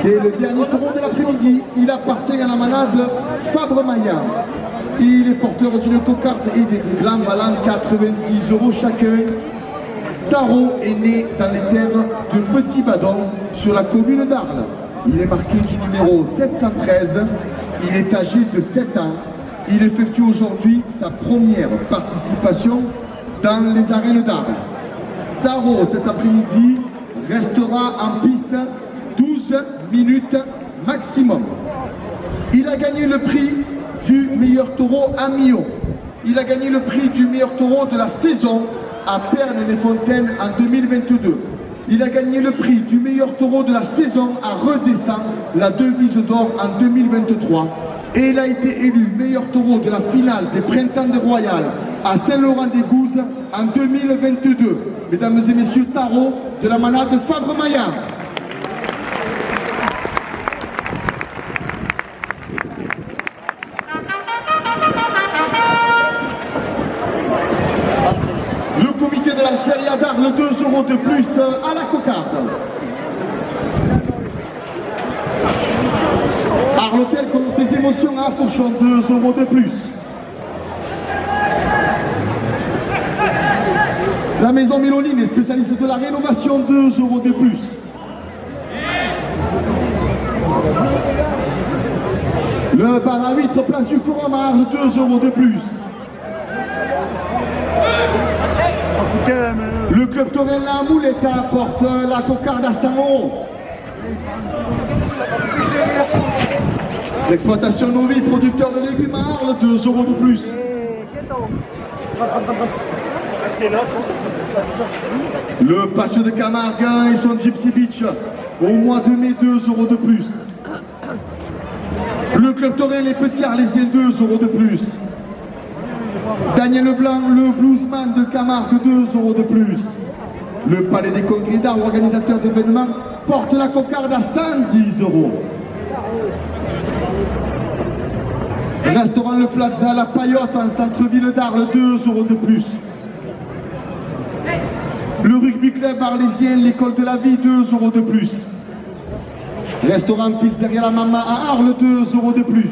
C'est le dernier taureau de l'après-midi. Il appartient à la manade Fabre-Maillard. Il est porteur d'une cocarde et des blancs valant 90 € chacun. Tarot est né dans les terres de Petit Badon sur la commune d'Arles. Il est marqué du numéro 713. Il est âgé de 7 ans. Il effectue aujourd'hui sa première participation dans les arènes d'Arles. Tarot cet après-midi restera en piste 12 minutes maximum. Il a gagné le prix du meilleur taureau à Millau. Il a gagné le prix du meilleur taureau de la saison à Pernes-les-Fontaines en 2022. Il a gagné le prix du meilleur taureau de la saison à Redescend, la devise d'or en 2023. Et il a été élu meilleur taureau de la finale des Printemps de Royal à Saint-Laurent-des-Gouzes en 2022. Mesdames et messieurs, Tarot de la manade Fabre-Maillard. Le comité de la feria d'Arles, 2 € de plus à la cocarde. Arles Hôtel compte tes émotions à Fourchon, 2 € de plus. La maison Méloline est spécialiste de la rénovation, 2 € de plus. Le bar à huîtres, place du Forum à Arles, 2 € de plus. Le club Torel La Moulette apporte la cocarde à 100 €. L'exploitation Novi, producteur de légumes à Arles, 2 € de plus. Le Patio de Camargue et son Gypsy Beach, au mois de mai, 2 € de plus. Le club Torel les Petits Arlésiens, 2 € de plus. Daniel Leblanc, le bluesman de Camargue, 2 € de plus. Le Palais des Congrès d'Arles, organisateur d'événements, porte la cocarde à 110 €. Restaurant Le Plaza, la Paillotte en centre-ville d'Arles, 2 € de plus. Le rugby club arlésien, l'école de la vie, 2 € de plus. Restaurant Pizzeria La Mama à Arles, 2 € de plus.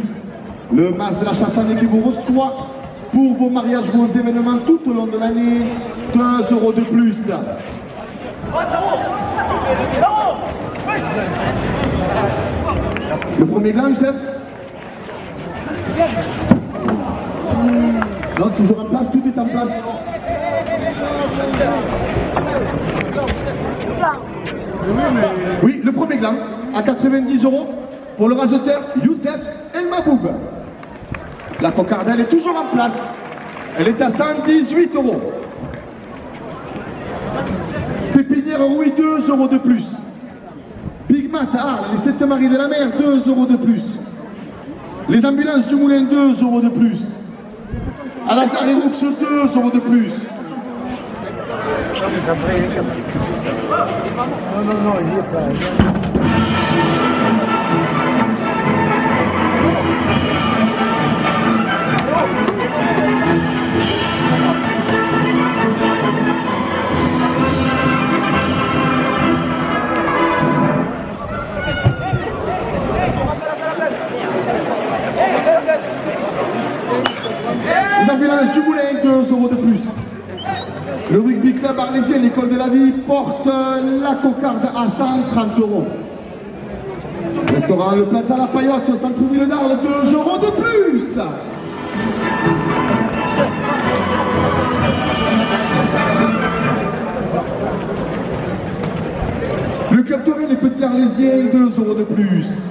Le Mas de la Chassagne qui vous reçoit pour vos mariages, vos événements tout au long de l'année, 2 € de plus. Le premier gland, Youssef? Non, c'est toujours en place, tout est en place. Oui, le premier gland, à 90 € pour le raseteur Youssef El Maboub. La cocarde, elle est toujours en place. Elle est à 118 €. Pépinière Rouy, 2 € de plus. Pigmat à Arles, les 7 Maries de la Mer, 2 € de plus. Les ambulances du Moulin, 2 € de plus. À la Sarre-et-Roux, 2 € de plus. Non, il n'y est pas. Les ambulances du Moulin, 2 € de plus. Le rugby club arlésien, l'école de la vie, porte la cocarde à 130 €. Restaurant Le Plaza La Paillotte, au centre-ville d'Arles, 2 € de plus. Le club Torel les Petits Arlésiens, 2 € de plus.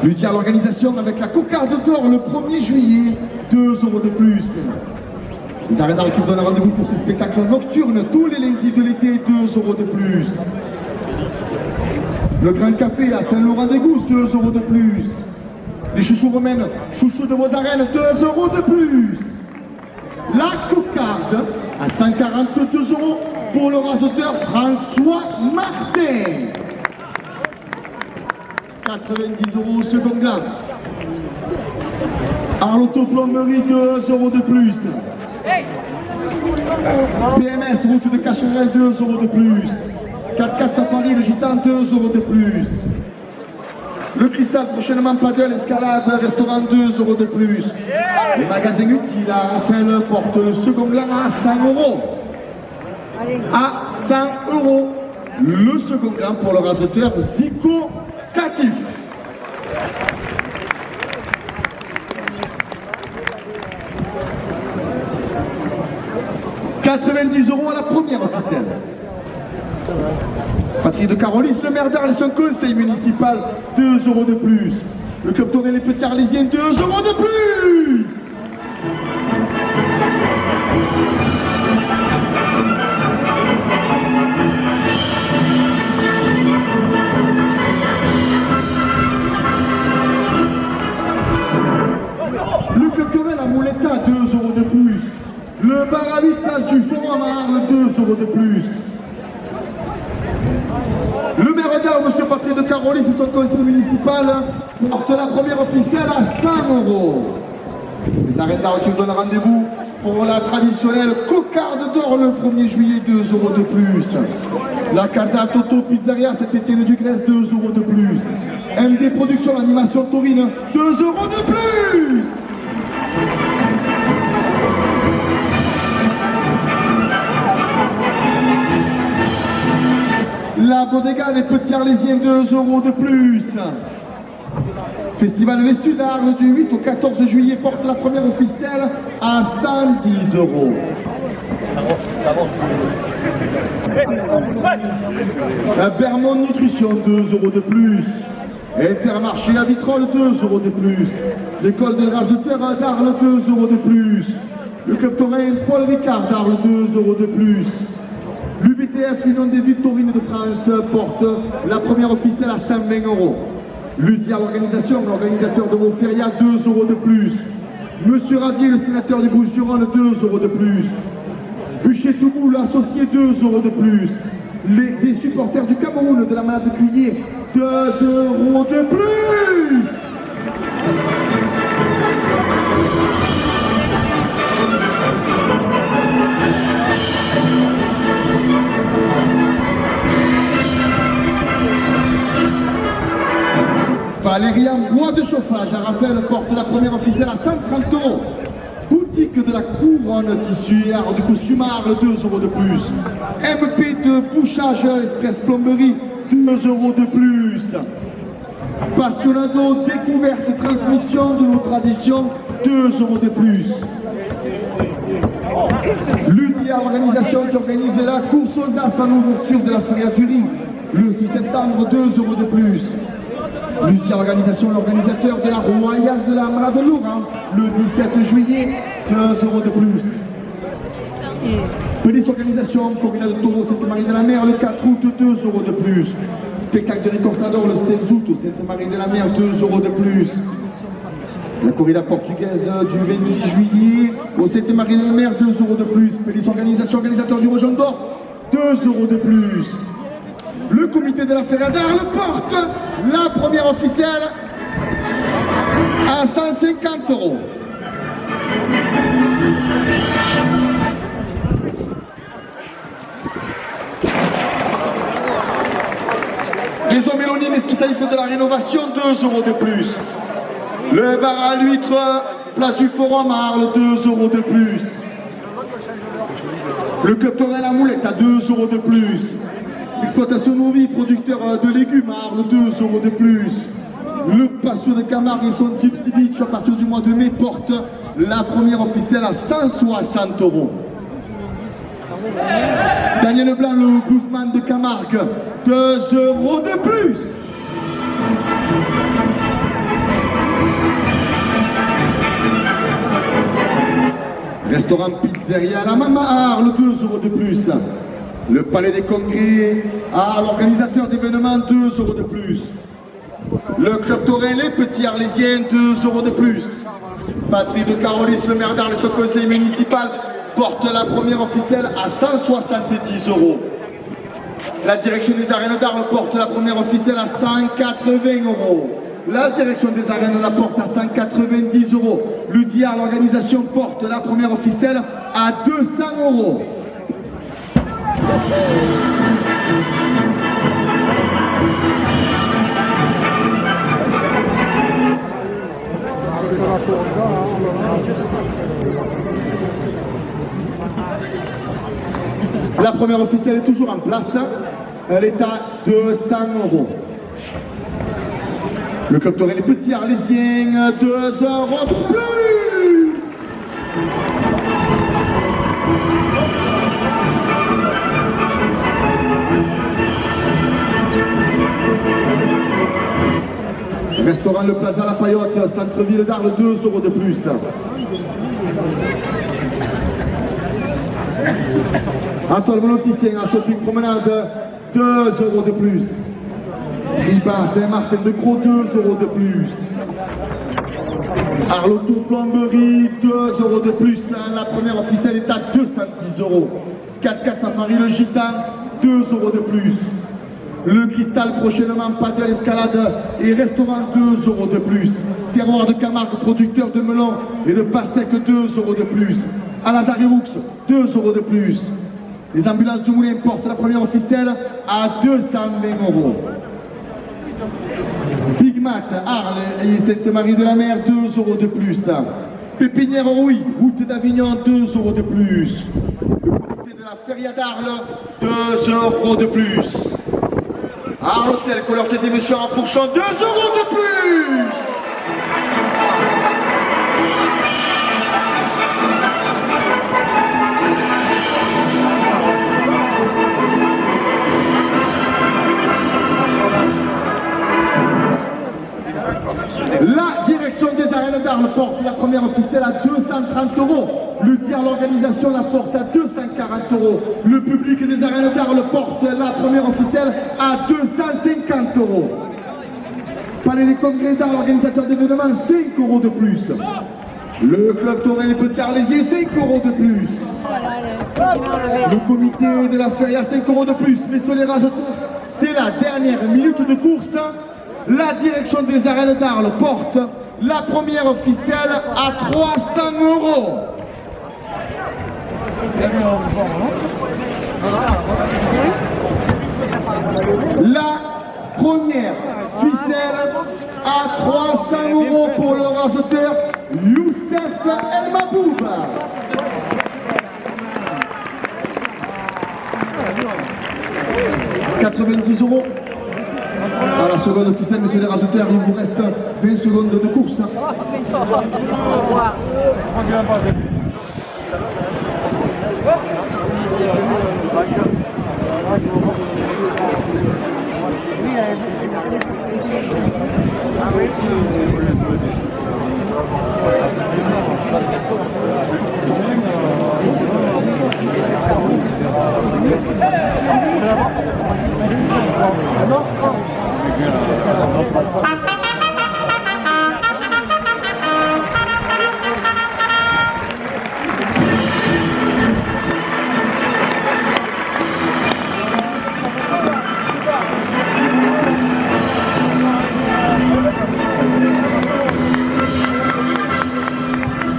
Lutti à l'organisation avec la cocarde d'or le 1er juillet, 2 € de plus. Les arènes d'Arles qui vous donnent rendez-vous pour ce spectacle nocturne tous les lundis de l'été, 2 € de plus. Le Grand Café à Saint-Laurent-des-Gouzes, 2 € de plus. Les chouchous romaines, chouchous de vos arènes, 2 € de plus. La cocarde à 142 € pour le raseteur François Martin. 90 € au second gland. Arlotto Plomberie, 2 € de plus. PMS, route de Cacherel, 2 € de plus. 4x4 Safari, le Gitan, 2 € de plus. Le Cristal, prochainement paddle, escalade, restaurant 2 € de plus. Le magasin utile à Raphaël porte le second gland à 100 €. À 100 €. Le second gland pour le raseteur Zico Catif. « 90 € à la première officielle. Patrick de Carolis, le maire d'Arles, son conseil municipal, 2 € de plus. Le club Toré, les petits Arlésiens, 2 € de plus. Le club Toré, la Mouletta, 2 € de plus. Le bar à 8 places du Forum à Arles, 2 € de plus. Le maire d'Arles, M. Patrick de Carolis et son conseil municipal porte la première officielle à 100 €. Les arènes d'Arles qui donnent rendez-vous pour la traditionnelle cocarde d'or le 1er juillet, 2 € de plus. La Casa Toto Pizzeria Saint-Étienne-du-Grèce, 2 € de plus. MD Productions, animation taurine, 2 € de plus. La Bodega des Petits Arlésiens, 2 € de plus. Festival Les Sud d'Arles du 8 au 14 juillet porte la première officielle à 110 €. La Bermond Nutrition, 2 € de plus. Intermarché La Vitrolles, 2 € de plus. L'école des raseteurs d'Arles, 2 € de plus. Le club taurin Paul Ricard d'Arles, 2 € de plus. L'UVTF, l'Union des Victorines de France, porte la première officielle à 120 €. L'UDIA, l'organisation, l'organisateur de Montferriat, 2 € de plus. Monsieur Ravier, le sénateur des Bouches-du-Rhône, 2 € de plus. Bûcher-Toubou, l'associé, 2 € de plus. Des supporters du Cameroun de la Malade de Cuillé, 2 € de plus. Valérian Bois de Chauffage à Raphaël porte la première officielle à 130 €. Boutique de la Couronne Tissuaire du Costumard, 2 € de plus. MP de Bouchage Express Plomberie, 2 € de plus. Passionado Découverte Transmission de nos traditions, 2 € de plus. L'UDIA, organisation qui organise la course aux As à l'ouverture de la Feria du Riz, le 6 septembre, 2 € de plus. L'UDIA, organisation, l'organisateur de la Royale de la Malade de Lourin, le 17 juillet, 2 € de plus. Police organisation, Corrida de Taureau, Sainte-Marie de la Mer, le 4 août, 2 € de plus. Spectacle de Ricortador, le 16 août, au Sainte-Marie de la Mer, 2 € de plus. La corrida portugaise du 26 juillet, au Sainte-Marie de la Mer, 2 € de plus. Police organisation, organisateur du Rojon d'Or, 2 € de plus. Le comité de la Feria d'Arles porte la première officielle à 150 €. Les hommes Mélanie, les spécialistes de la rénovation, 2 € de plus. Le bar à l'huître, place du Forum à Arles, 2 € de plus. Le club taurin La Moulette à 2 € de plus. Exploitation Novi, producteur de légumes à Arles, 2 € de plus. Le Patio de Camargue et son Gypsy Beach à partir du mois de mai porte la première officielle à 160 €. Daniel Blanc, le bluesman de Camargue, 2 € de plus. Restaurant Pizzeria La Mama à Arles, 2 € de plus. Le Palais des Congrès à l'organisateur d'événements, 2 € de plus. Le club taurin Les Petits Arlésiens, 2 € de plus. Patrick de Carolis, le maire d'Arles et son conseil municipal porte la première officielle à 170 €. La direction des arènes d'Arles porte la première officielle à 180 €. La direction des arènes la porte à 190 €. L'UDIA, l'organisation, porte la première officielle à 200 €. La première officielle est toujours en place. Elle est à 200 €. Le club Torel, les petits Arlésiens, 2 € de plus. Restaurant Le Plaza La Paillotte, centre-ville d'Arles, 2 € de plus. Antoine Monoticien à Shopping Promenade, 2 € de plus. Riba Saint-Martin de Gros, 2 € de plus. Arles Tour Plomberie, 2 € de plus. La première officielle est à 210 €. 4x4 Safari Le Gitan, 2 € de plus. Le Cristal prochainement, Padel Escalade et restaurant, 2 € de plus. Terroir de Camargue, producteur de melon et de pastèques, 2 € de plus. À Lazareux, 2 € de plus. Les ambulances du Moulin portent la première officielle à 220 €. Big Mat, Arles et Sainte-Marie-de-la-Mer, 2 € de plus. Pépinière Rouy, route d'Avignon, 2 € de plus. Le comité de la Feria d'Arles, 2 € de plus. À l'hôtel Couleur des émissions en Fourchon, 2 € de plus. La direction des arènes d'Arles porte la première officielle à 230 €. Le tiers, l'organisation la porte à 240 €. Le public des arènes d'Arles porte la première officielle à 250 €. Palais des congrès d'Arles, l'organisateur d'événements, 5 € de plus. Le club Torel les petits Arlésiens, 5 € de plus. Le comité de la feria, 5 € de plus. Messieurs les raseteurs, c'est la dernière minute de course. La direction des arènes d'Arles porte la première officielle à 300 €. La première ficelle à 300 € pour le raseteur Youssef El Maboub. « 90 € à la seconde officielle, messieurs les raseteurs, il vous reste 20 secondes de course. Non.